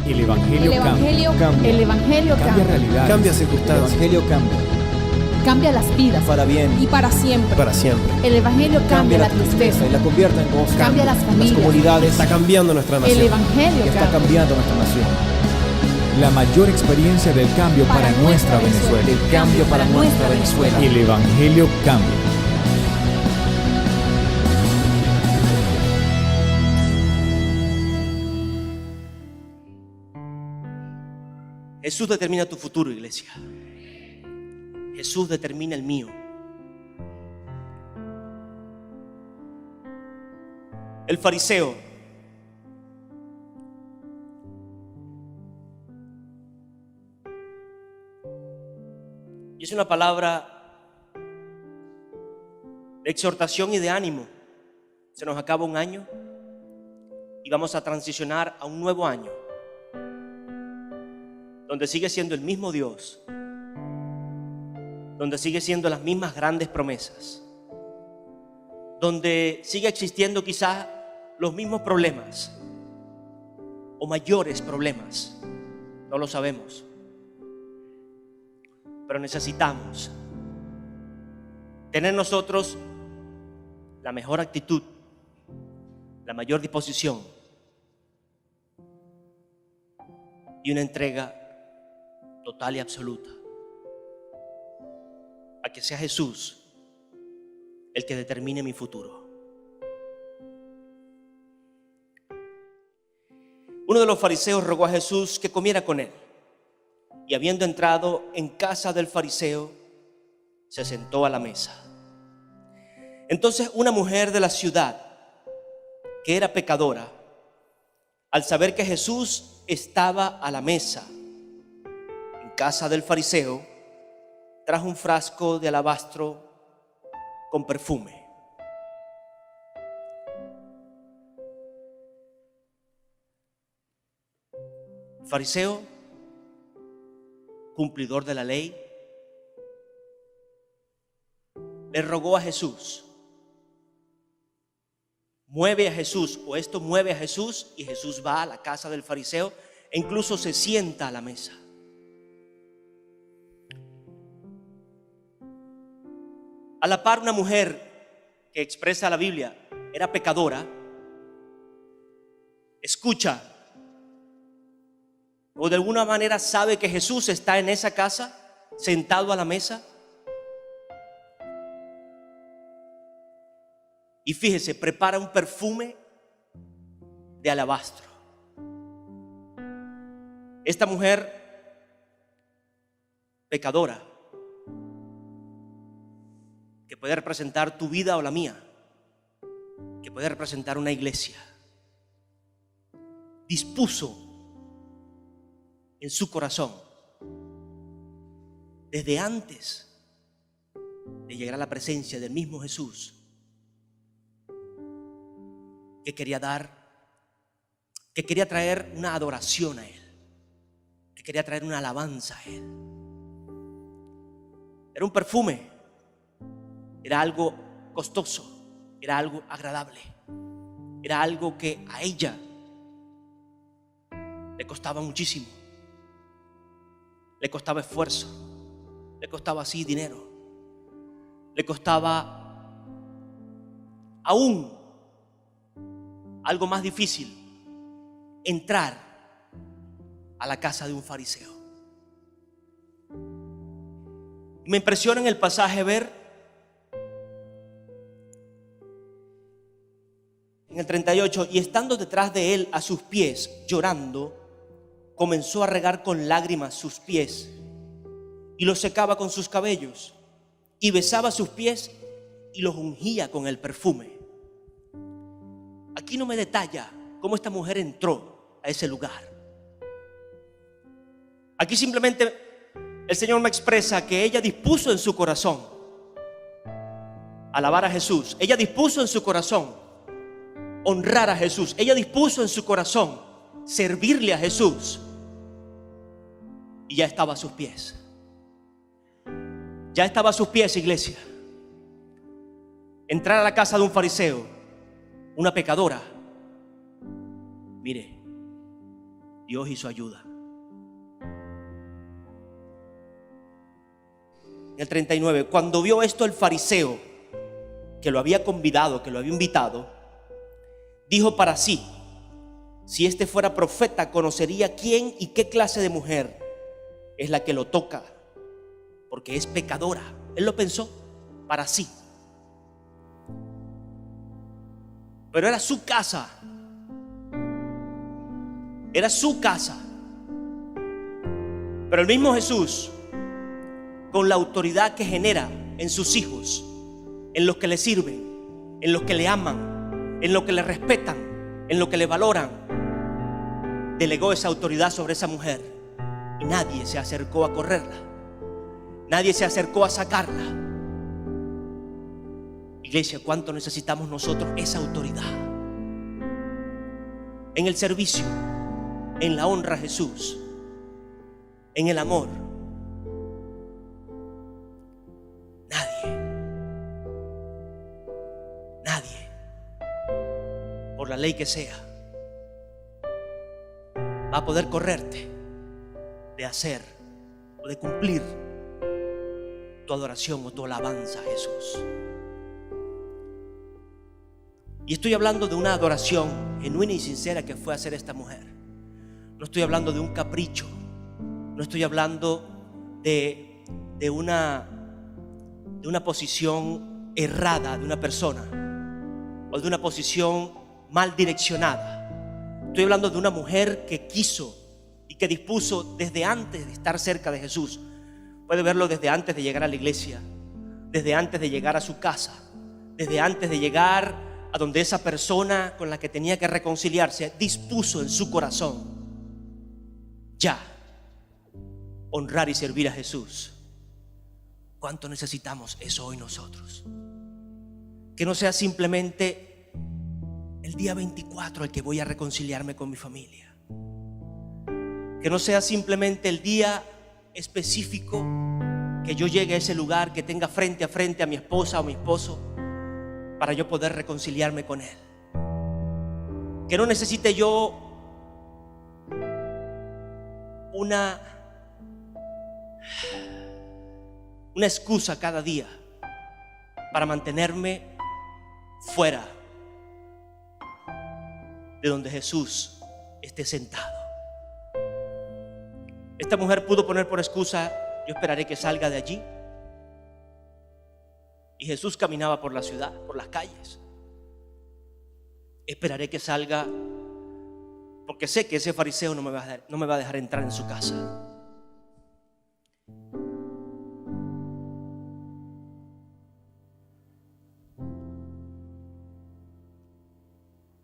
El Evangelio cambia. El Evangelio Cambia cambia. realidades. Cambia El circunstancias. Evangelio cambia Cambia las vidas. para bien, Y para siempre. Para siempre. El Evangelio cambia la tristeza. y la convierte en gozo. Cambia las Las familias. comunidades Está cambiando nuestra El nación. Evangelio y está cambia. cambiando nuestra nación. La mayor experiencia del cambio para nuestra Venezuela. El cambio para nuestra Venezuela. El Evangelio cambia. Jesús determina tu futuro, iglesia. Jesús determina el mío. El fariseo y es una palabra de exhortación y de ánimo. Se nos acaba un año y vamos a transicionar a un nuevo año, donde sigue siendo el mismo Dios, donde sigue siendo las mismas grandes promesas, donde sigue existiendo quizás los mismos problemas o mayores problemas, no lo sabemos, pero necesitamos tener nosotros la mejor actitud, la mayor disposición y una entrega total y absoluta a que sea Jesús el que determine mi futuro. Uno de los fariseos rogó a Jesús que comiera con él, y habiendo entrado en casa del fariseo, se sentó a la mesa. Entonces una mujer de la ciudad, que era pecadora, al saber que Jesús estaba a la mesa en casa del fariseo, trajo un frasco de alabastro con perfume. El fariseo, cumplidor de la ley, le rogó a Jesús, mueve a Jesús, o esto mueve a Jesús, y Jesús va a la casa del fariseo e incluso se sienta a la mesa. A la par, una mujer que expresa la Biblia era pecadora, escucha o de alguna manera sabe que Jesús está en esa casa, sentado a la mesa. Y fíjese, prepara un perfume de alabastro. Esta mujer pecadora, que puede representar tu vida o la mía, que puede representar una iglesia, dispuso en su corazón, desde antes de llegar a la presencia del mismo Jesús, que quería traer una adoración a Él, que quería traer una alabanza a Él. Era un perfume, era algo costoso, era algo agradable, era algo que a ella le costaba muchísimo, le costaba esfuerzo, le costaba así dinero, le costaba aún algo más difícil, entrar a la casa de un fariseo. Me impresiona en el pasaje ver en el 38, y estando detrás de él a sus pies, llorando, comenzó a regar con lágrimas sus pies y los secaba con sus cabellos, y besaba sus pies y los ungía con el perfume. Aquí no me detalla cómo esta mujer entró a ese lugar. Aquí simplemente el Señor me expresa que ella dispuso en su corazón alabar a Jesús. Ella dispuso en su corazón honrar a Jesús. Ella dispuso en su corazón servirle a Jesús. Y ya estaba a sus pies. Ya estaba a sus pies, iglesia. Entrar a la casa de un fariseo, una pecadora. Mire, Dios y su ayuda. En el 39, cuando vio esto el fariseo que lo había convidado, que lo había invitado, dijo para sí: si este fuera profeta, conocería quién y qué clase de mujer es la que lo toca, porque es pecadora. Él lo pensó para sí. Pero era su casa. Era su casa. Pero el mismo Jesús, con la autoridad que genera en sus hijos, en los que le sirven, en los que le aman, en los que le respetan, en los que le valoran, delegó esa autoridad sobre esa mujer. Y nadie se acercó a correrla. Nadie se acercó a sacarla. Iglesia, ¿cuánto necesitamos nosotros esa autoridad? En el servicio, en la honra a Jesús, en el amor. Nadie, por la ley que sea, va a poder correrte de hacer o de cumplir tu adoración o tu alabanza a Jesús. Y estoy hablando de una adoración genuina y sincera que fue a hacer esta mujer. No estoy hablando de un capricho. No estoy hablando de una posición errada de una persona o de una posición mal direccionada. Estoy hablando de una mujer que quiso y que dispuso desde antes de estar cerca de Jesús. Puede verlo desde antes de llegar a la iglesia, desde antes de llegar a su casa, desde antes de llegar a donde esa persona con la que tenía que reconciliarse dispuso en su corazón ya honrar y servir a Jesús. ¿Cuánto necesitamos eso hoy nosotros? Que no sea simplemente el día 24 el que voy a reconciliarme con mi familia. Que no sea simplemente el día específico que yo llegue a ese lugar, que tenga frente a frente a mi esposa o mi esposo para yo poder reconciliarme con él. Que no necesite yo una excusa cada día para mantenerme fuera de donde Jesús esté sentado. Esta mujer pudo poner por excusa: yo esperaré que salga de allí. Y Jesús caminaba por la ciudad, por las calles. Esperaré que salga, porque sé que ese fariseo no me va a dejar entrar en su casa.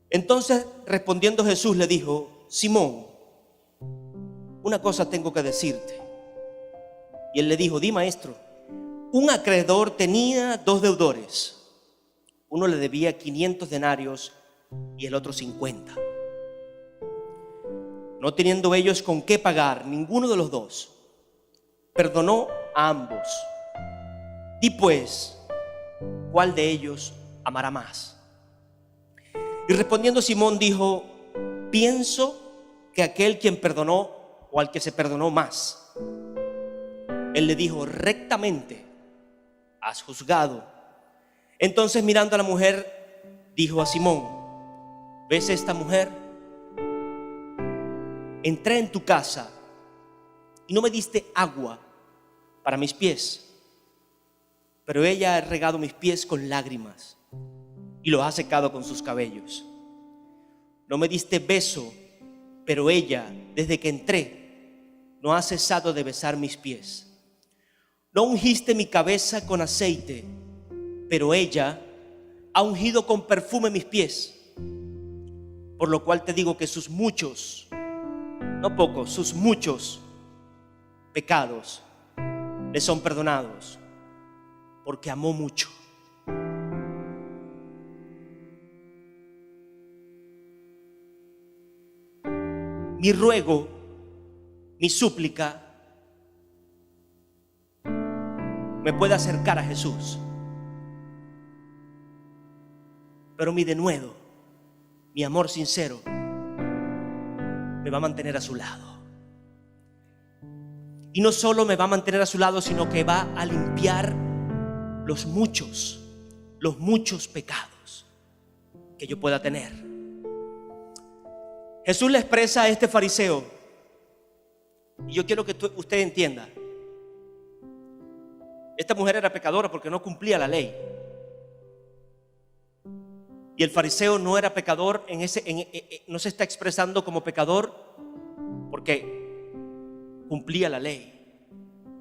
Entonces, respondiendo Jesús, le dijo: Simón, una cosa tengo que decirte. Y él le dijo: di, maestro. Un acreedor tenía 2 deudores. Uno le debía 500 denarios y el otro 50. No teniendo ellos con qué pagar, ninguno de los dos, perdonó a ambos. Di pues, ¿cuál de ellos amará más? Y respondiendo Simón dijo: pienso que aquel quien perdonó, o al que se perdonó más. Él le dijo: rectamente has juzgado. Entonces, mirando a la mujer, dijo a Simón: ¿ves esta mujer? Entré en tu casa y no me diste agua para mis pies, pero ella ha regado mis pies con lágrimas y los ha secado con sus cabellos. No me diste beso, pero ella, desde que entré, no ha cesado de besar mis pies. No ungiste mi cabeza con aceite, pero ella ha ungido con perfume mis pies. Por lo cual te digo que sus muchos, no pocos, sus muchos pecados le son perdonados, porque amó mucho. Mi ruego, mi súplica, me puede acercar a Jesús. Pero mi denuedo, mi amor sincero, me va a mantener a su lado. Y no solo me va a mantener a su lado, sino que va a limpiar los muchos pecados que yo pueda tener. Jesús le expresa a este fariseo, y yo quiero que usted entienda, esta mujer era pecadora porque no cumplía la ley. Y el fariseo no era pecador, no se está expresando como pecador porque cumplía la ley.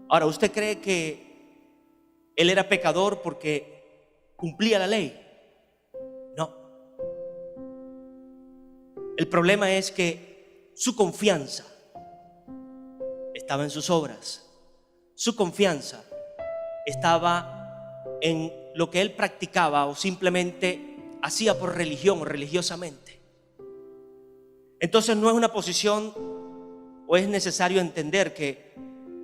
Ahora, ¿usted cree que él era pecador porque cumplía la ley? No. El problema es que su confianza estaba en sus obras. Su confianza estaba en lo que él practicaba o simplemente hacía por religión o religiosamente. Entonces no es una posición, o es necesario entender que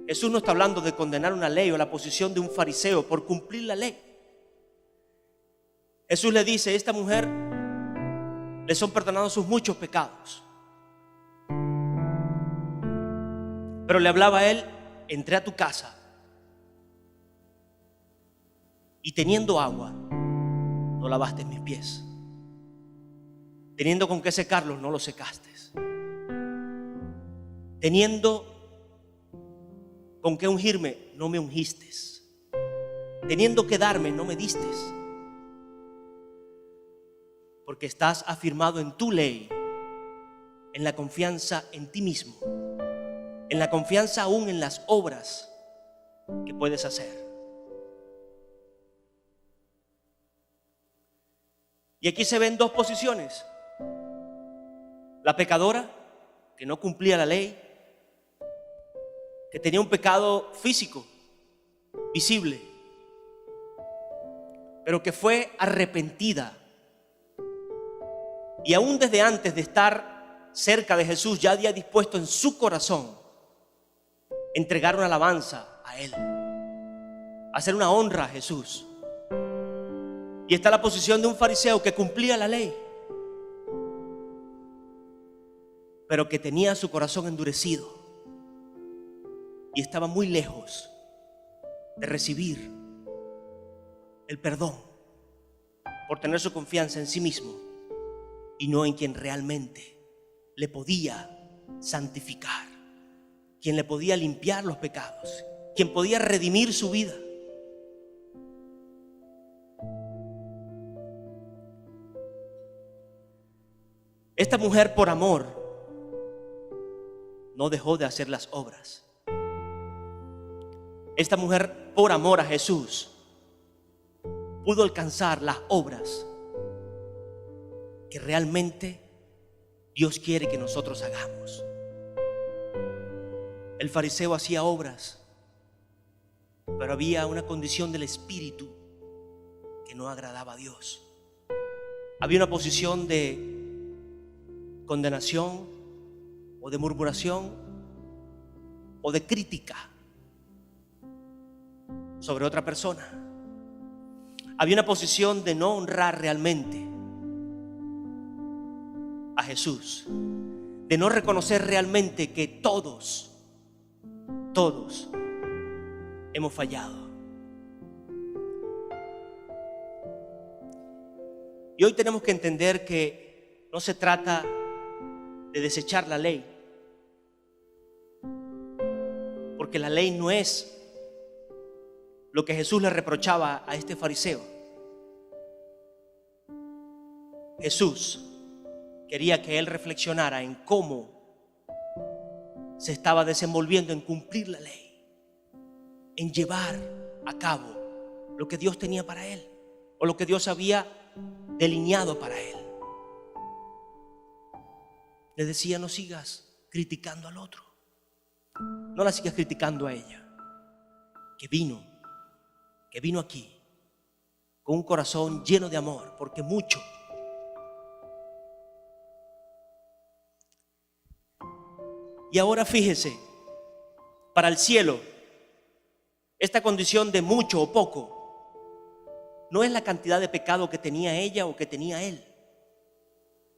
Jesús no está hablando de condenar una ley o la posición de un fariseo por cumplir la ley. Jesús le dice: a esta mujer le son perdonados sus muchos pecados. Pero le hablaba a él: entré a tu casa y teniendo agua no lavaste mis pies, teniendo con qué secarlos no los secaste, teniendo con qué ungirme no me ungiste, teniendo que darme no me diste, porque estás afirmado en tu ley, en la confianza en ti mismo, en la confianza aún en las obras que puedes hacer. Y aquí se ven dos posiciones: la pecadora, que no cumplía la ley, que tenía un pecado físico, visible, pero que fue arrepentida. Y aún desde antes de estar cerca de Jesús, ya había dispuesto en su corazón entregar una alabanza a Él, hacer una honra a Jesús. Y está la posición de un fariseo que cumplía la ley, pero que tenía su corazón endurecido y estaba muy lejos de recibir el perdón por tener su confianza en sí mismo y no en quien realmente le podía santificar, quien le podía limpiar los pecados, quien podía redimir su vida. Esta mujer, por amor, no dejó de hacer las obras. Esta mujer, por amor a Jesús, pudo alcanzar las obras que realmente Dios quiere que nosotros hagamos. El fariseo hacía obras, pero había una condición del espíritu que no agradaba a Dios. Había una posición de condenación o de murmuración o de crítica sobre otra persona. Había una posición de no honrar realmente a Jesús, de no reconocer realmente que todos hemos fallado. Y hoy tenemos que entender que no se trata de desechar la ley, porque la ley no es lo que Jesús le reprochaba a este fariseo. Jesús quería que él reflexionara en cómo se estaba desenvolviendo en cumplir la ley, en llevar a cabo lo que Dios tenía para él o lo que Dios había delineado para él. Le decía: no sigas criticando al otro, no la sigas criticando a ella, que vino aquí con un corazón lleno de amor, porque mucho. Y ahora fíjese, para el cielo, esta condición de mucho o poco no es la cantidad de pecado que tenía ella o que tenía él.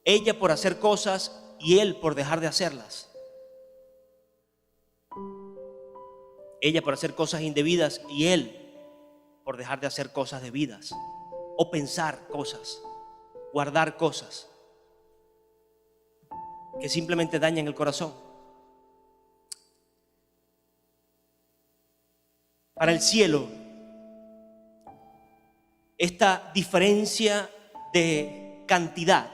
Ella por hacer cosas y él por dejar de hacerlas. Ella por hacer cosas indebidas y él por dejar de hacer cosas debidas, o pensar cosas, guardar cosas que simplemente dañan el corazón. Para el cielo, esta diferencia de cantidad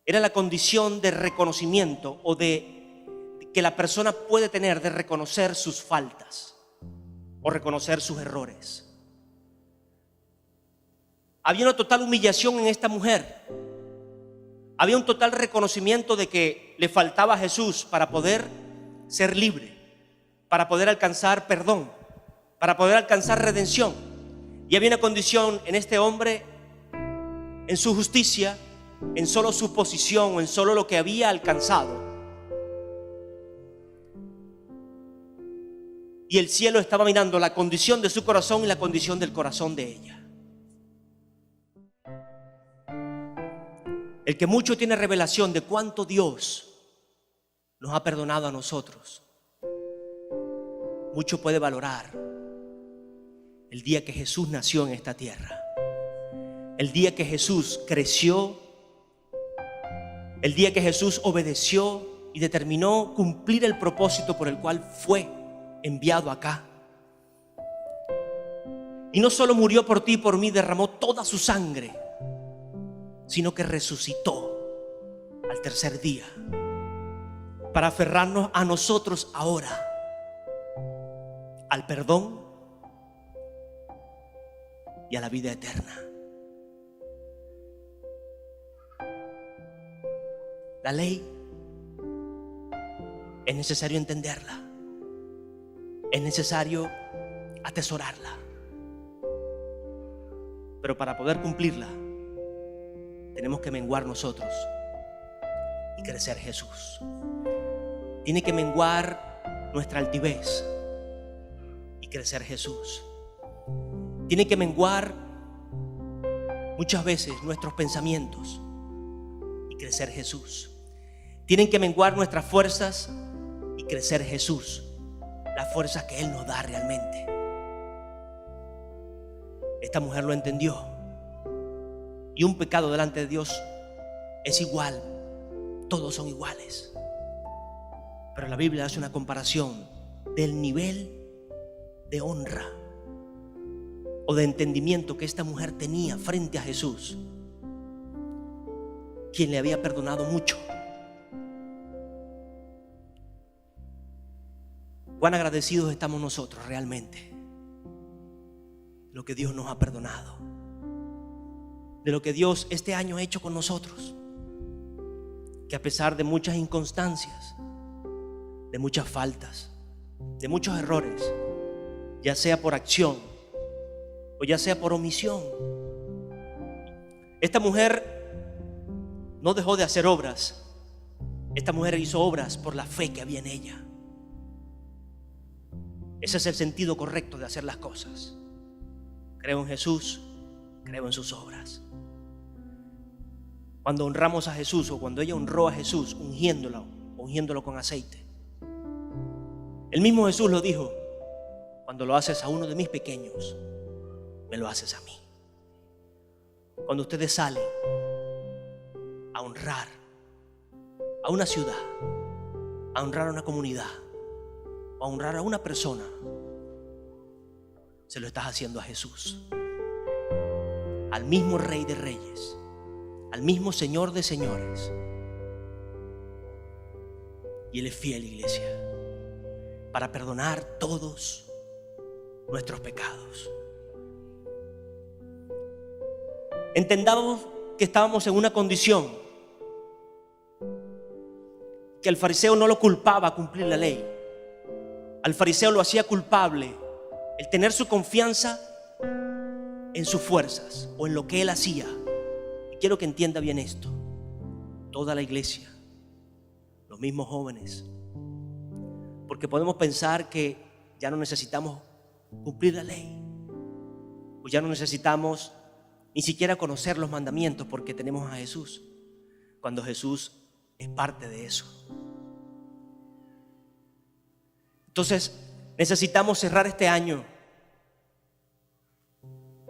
era la condición de reconocimiento o de que la persona puede tener de reconocer sus faltas o reconocer sus errores. Había una total humillación en esta mujer. Había un total reconocimiento de que le faltaba a Jesús para poder ser libre, para poder alcanzar perdón, para poder alcanzar redención. Y había una condición en este hombre, en su justicia, en solo su posición o en solo lo que había alcanzado. Y el cielo estaba mirando la condición de su corazón y la condición del corazón de ella. El que mucho tiene revelación de cuánto Dios nos ha perdonado a nosotros, mucho puede valorar el día que Jesús nació en esta tierra, el día que Jesús creció, el día que Jesús obedeció y determinó cumplir el propósito por el cual fue enviado acá. Y no solo murió por ti y por mí, derramó toda su sangre, sino que resucitó al tercer día para aferrarnos a nosotros ahora al perdón y a la vida eterna. La ley es necesario entenderla, es necesario atesorarla, pero para poder cumplirla tenemos que menguar nosotros y crecer Jesús. Tiene que menguar nuestra altivez y crecer Jesús. Tiene que menguar muchas veces nuestros pensamientos y crecer Jesús. Tienen que menguar nuestras fuerzas y crecer Jesús, las fuerzas que Él nos da realmente. Esta mujer lo entendió. Y un pecado delante de Dios es igual, todos son iguales. Pero la Biblia hace una comparación del nivel de honra o de entendimiento que esta mujer tenía frente a Jesús, quien le había perdonado mucho. Cuán agradecidos estamos nosotros realmente de lo que Dios nos ha perdonado, de lo que Dios este año ha hecho con nosotros, que a pesar de muchas inconstancias, de muchas faltas, de muchos errores, ya sea por acción o ya sea por omisión, esta mujer no dejó de hacer obras. Esta mujer hizo obras por la fe que había en ella. Ese es el sentido correcto de hacer las cosas. Creo en Jesús, creo en sus obras. Cuando honramos a Jesús, o cuando ella honró a Jesús ungiéndolo con aceite, el mismo Jesús lo dijo: cuando lo haces a uno de mis pequeños, me lo haces a mí. Cuando ustedes salen a honrar a una ciudad, a honrar a una comunidad, o a honrar a una persona, se lo estás haciendo a Jesús, al mismo Rey de Reyes, al mismo Señor de Señores. Y Él es fiel, iglesia, para perdonar todos nuestros pecados. Entendamos que estábamos en una condición que el fariseo no lo culpaba a cumplir la ley. Al fariseo lo hacía culpable el tener su confianza en sus fuerzas o en lo que él hacía. Y quiero que entienda bien esto. Toda la iglesia, los mismos jóvenes, porque podemos pensar que ya no necesitamos cumplir la ley, o ya no necesitamos ni siquiera conocer los mandamientos porque tenemos a Jesús. cuando Jesús es parte de eso. Entonces, necesitamos cerrar este año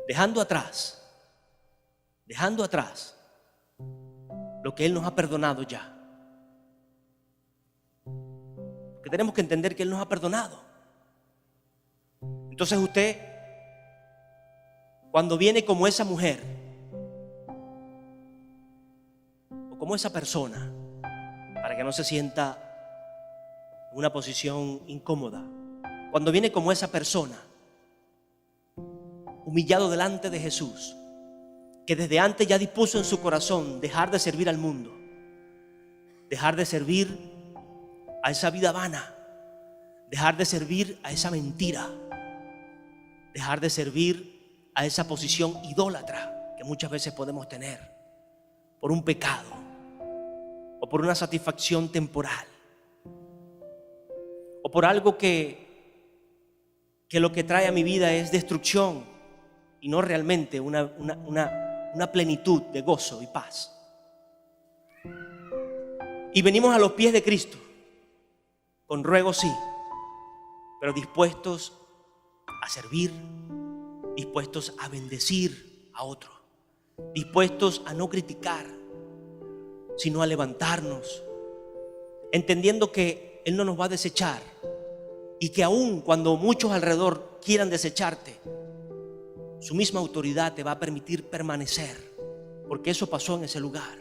dejando atrás lo que Él nos ha perdonado ya. Porque tenemos que entender que Él nos ha perdonado. Entonces usted, cuando viene como esa mujer o como esa persona, para que no se sienta en una posición incómoda, cuando viene como esa persona, humillado delante de Jesús, que desde antes ya dispuso en su corazón dejar de servir al mundo, dejar de servir a esa vida vana, dejar de servir a esa mentira, dejar de servir a esa posición idólatra que muchas veces podemos tener por un pecado o por una satisfacción temporal o por algo que lo que trae a mi vida es destrucción y no realmente una plenitud de gozo y paz. Y venimos a los pies de Cristo con ruego, sí, pero dispuestos a servir, dispuestos a bendecir a otro, dispuestos a no criticar, sino a levantarnos, entendiendo que Él no nos va a desechar y que aun cuando muchos alrededor quieran desecharte, su misma autoridad te va a permitir permanecer, porque eso pasó en ese lugar.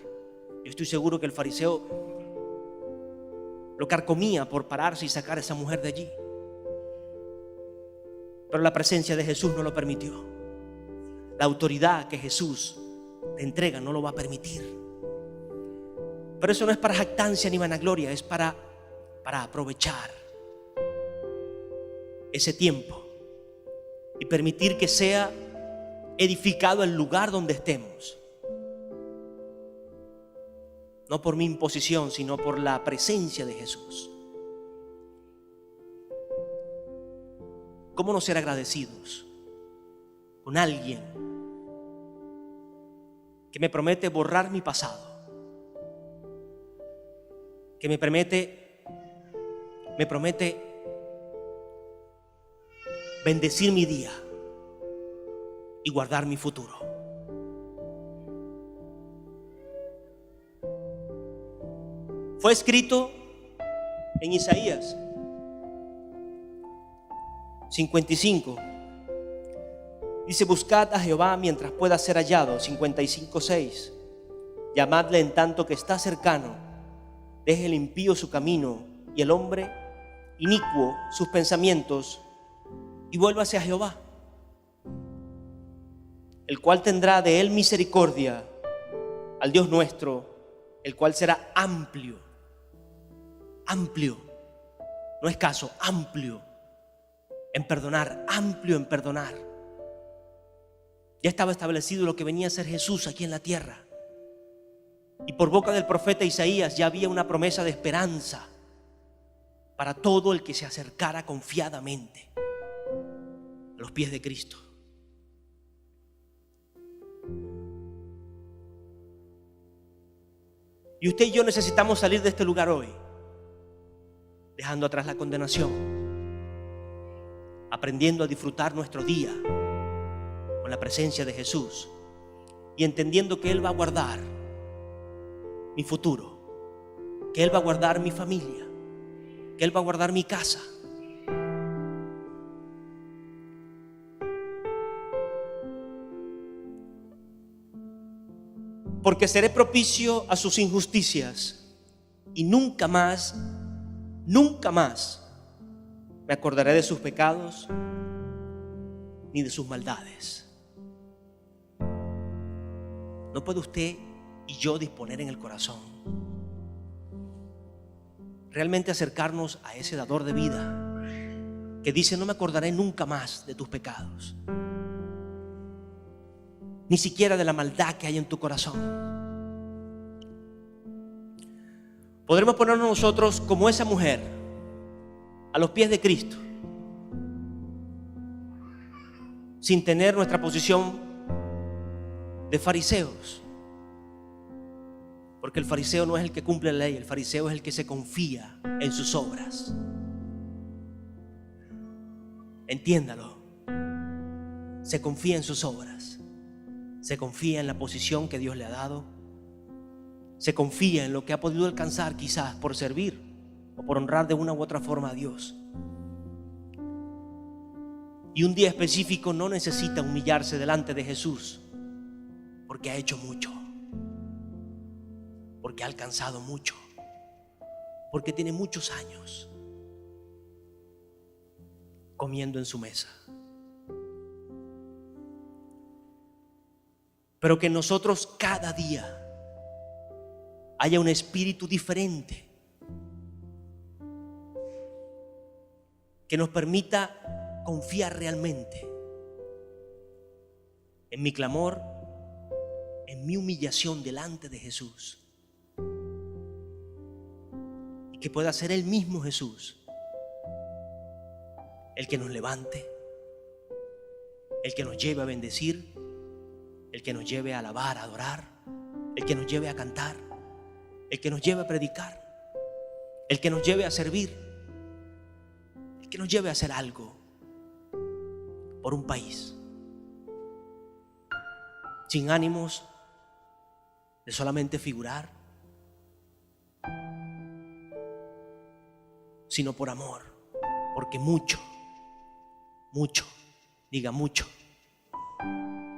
Yo estoy seguro que el fariseo lo carcomía por pararse y sacar a esa mujer de allí, pero la presencia de Jesús no lo permitió. La autoridad que Jesús te entrega no lo va a permitir. Pero eso no es para jactancia ni vanagloria, es para aprovechar ese tiempo y permitir que sea edificado el lugar donde estemos, no por mi imposición, sino por la presencia de Jesús. ¿Cómo no ser agradecidos con alguien que me promete borrar mi pasado, que me promete bendecir mi día y guardar mi futuro? Fue escrito en Isaías 55. Dice: buscad a Jehová mientras pueda ser hallado. 55:6. Llamadle en tanto que está cercano. Deje el impío su camino y el hombre inicuo sus pensamientos, y vuélvase a Jehová, el cual tendrá de él misericordia, al Dios nuestro, el cual será amplio, no escaso, amplio en perdonar, amplio en perdonar. Ya estaba establecido lo que venía a ser Jesús aquí en la tierra, y por boca del profeta Isaías ya había una promesa de esperanza para todo el que se acercara confiadamente a los pies de Cristo. Y usted y yo necesitamos salir de este lugar hoy, dejando atrás la condenación, aprendiendo a disfrutar nuestro día con la presencia de Jesús y entendiendo que Él va a guardar mi futuro, que Él va a guardar mi familia, que Él va a guardar mi casa. Porque seré propicio a sus injusticias y nunca más me acordaré de sus pecados ni de sus maldades. ¿No puede usted y yo disponer en el corazón realmente acercarnos a ese dador de vida que dice: no me acordaré nunca más de tus pecados, ni siquiera de la maldad que hay en tu corazón? Podremos ponernos nosotros como esa mujer a los pies de Cristo, sin tener nuestra posición de fariseos, Porque el fariseo no es el que cumple la ley, el fariseo es el que se confía en sus obras. Entiéndalo. Se confía en sus obras. Se confía en la posición que Dios le ha dado. Se confía en lo que ha podido alcanzar quizás por servir o por honrar de una u otra forma a Dios. Y un día específico no necesita humillarse delante de Jesús porque ha hecho mucho, porque ha alcanzado mucho, porque tiene muchos años comiendo en su mesa. Pero que en nosotros cada día haya un espíritu diferente que nos permita confiar realmente en mi clamor, en mi humillación delante de Jesús, y que pueda ser el mismo Jesús el que nos levante, el que nos lleve a bendecir, el que nos lleve a alabar, a adorar, el que nos lleve a cantar, el que nos lleve a predicar, el que nos lleve a servir, el que nos lleve a hacer algo por un país, sin ánimos de solamente figurar, sino por amor, porque mucho, diga mucho,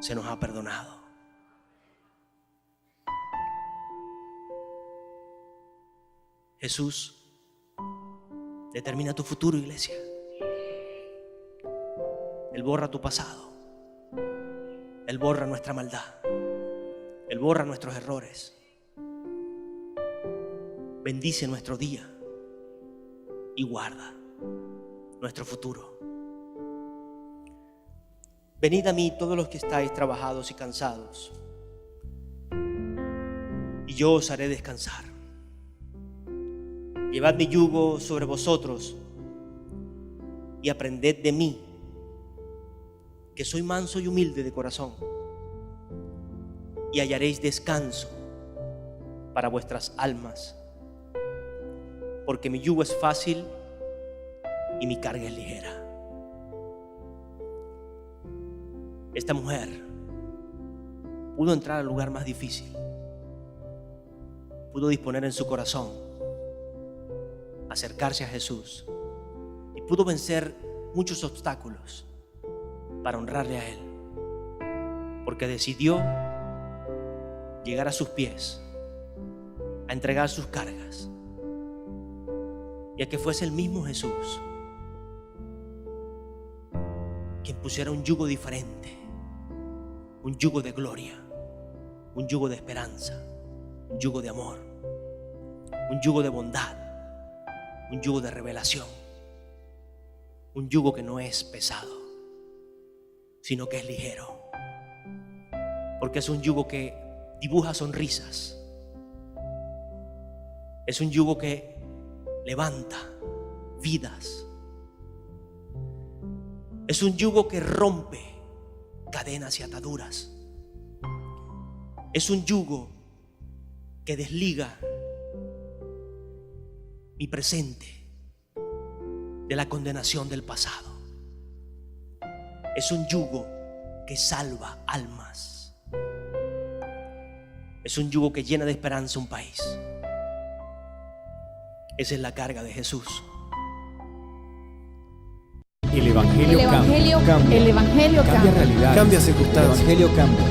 se nos ha perdonado. Jesús determina tu futuro, iglesia. Él borra tu pasado. Él borra nuestra maldad. Él borra nuestros errores. Bendice nuestro día y guarda nuestro futuro. Venid a mí todos los que estáis trabajados y cansados, y yo os haré descansar. Llevad mi yugo sobre vosotros y aprended de mí, que soy manso y humilde de corazón, y hallaréis descanso para vuestras almas, porque mi yugo es fácil y mi carga es ligera. Esta mujer pudo entrar al lugar más difícil, pudo disponer en su corazón acercarse a Jesús y pudo vencer muchos obstáculos para honrarle a Él, porque decidió llegar a sus pies, a entregar sus cargas, y a que fuese el mismo Jesús quien pusiera un yugo diferente, un yugo de gloria, un yugo de esperanza, un yugo de amor, un yugo de bondad, un yugo de revelación, un yugo que no es pesado, sino que es ligero, porque es un yugo que dibuja sonrisas, es un yugo que levanta vidas, es un yugo que rompe cadenas y ataduras, es un yugo que desliga mi presente de la condenación del pasado, es un yugo que salva almas, es un yugo que llena de esperanza un país. Esa es la carga de Jesús. El Evangelio cambia. El Evangelio Cambia cambia. realidades. Cambia El circunstancias. Evangelio cambia.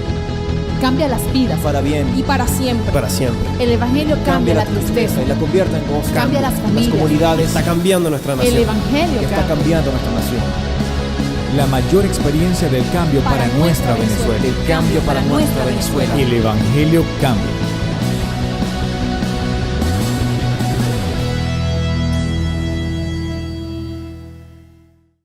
Cambia las vidas. Para bien Y para siempre. para siempre. El Evangelio cambia la tristeza. y la convierte en gozo. Cambia las Las familias. comunidades. Está cambiando nuestra El nación. Evangelio Que está cambia. cambiando nuestra nación. La mayor experiencia del cambio para nuestra Venezuela. El cambio para nuestra Venezuela. El Evangelio cambia.